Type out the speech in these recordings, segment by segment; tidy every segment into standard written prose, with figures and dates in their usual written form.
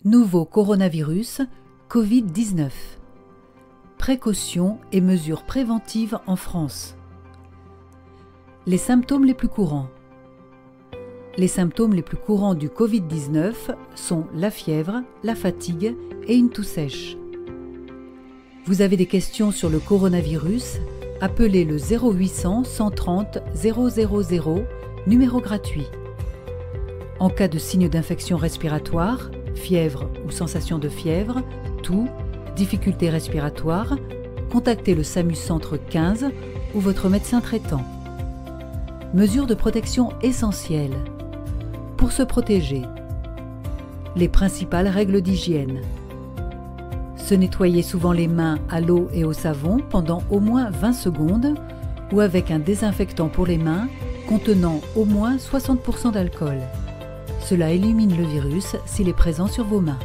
Nouveau coronavirus, Covid-19. Précautions et mesures préventives en France. Les symptômes les plus courants. Les symptômes les plus courants du Covid-19 sont la fièvre, la fatigue et une toux sèche. Vous avez des questions sur le coronavirus? Appelez le 0800 130 000, numéro gratuit. En cas de signes d'infection respiratoire, fièvre ou sensation de fièvre, toux, difficultés respiratoires, contactez le SAMU Centre 15 ou votre médecin traitant. Mesures de protection essentielles. Pour se protéger, les principales règles d'hygiène. Se nettoyer souvent les mains à l'eau et au savon pendant au moins 20 secondes ou avec un désinfectant pour les mains contenant au moins 60% d'alcool. Cela élimine le virus s'il est présent sur vos mains.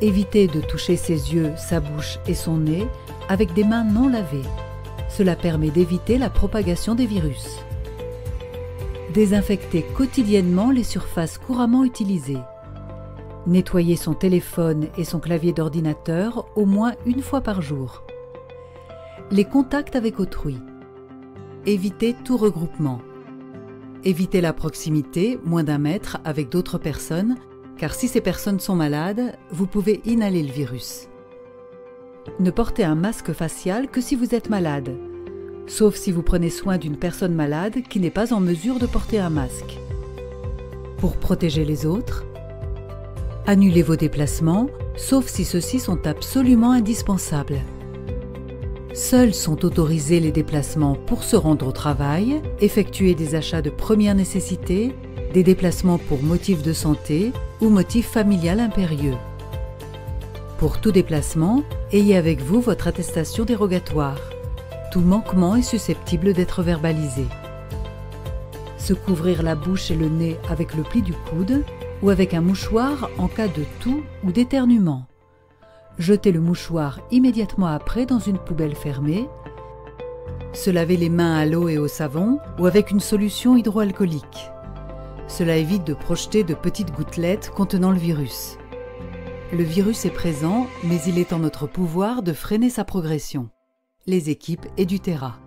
Évitez de toucher ses yeux, sa bouche et son nez avec des mains non lavées. Cela permet d'éviter la propagation des virus. Désinfectez quotidiennement les surfaces couramment utilisées. Nettoyez son téléphone et son clavier d'ordinateur au moins une fois par jour. Les contacts avec autrui. Évitez tout regroupement. Évitez la proximité, moins d'1 mètre, avec d'autres personnes, car si ces personnes sont malades, vous pouvez inhaler le virus. Ne portez un masque facial que si vous êtes malade, sauf si vous prenez soin d'une personne malade qui n'est pas en mesure de porter un masque. Pour protéger les autres, annulez vos déplacements, sauf si ceux-ci sont absolument indispensables. Seuls sont autorisés les déplacements pour se rendre au travail, effectuer des achats de première nécessité, des déplacements pour motif de santé ou motif familial impérieux. Pour tout déplacement, ayez avec vous votre attestation dérogatoire. Tout manquement est susceptible d'être verbalisé. Se couvrir la bouche et le nez avec le pli du coude ou avec un mouchoir en cas de toux ou d'éternuement. Jetez le mouchoir immédiatement après dans une poubelle fermée. Se laver les mains à l'eau et au savon ou avec une solution hydroalcoolique. Cela évite de projeter de petites gouttelettes contenant le virus. Le virus est présent, mais il est en notre pouvoir de freiner sa progression. Les équipes Edutera.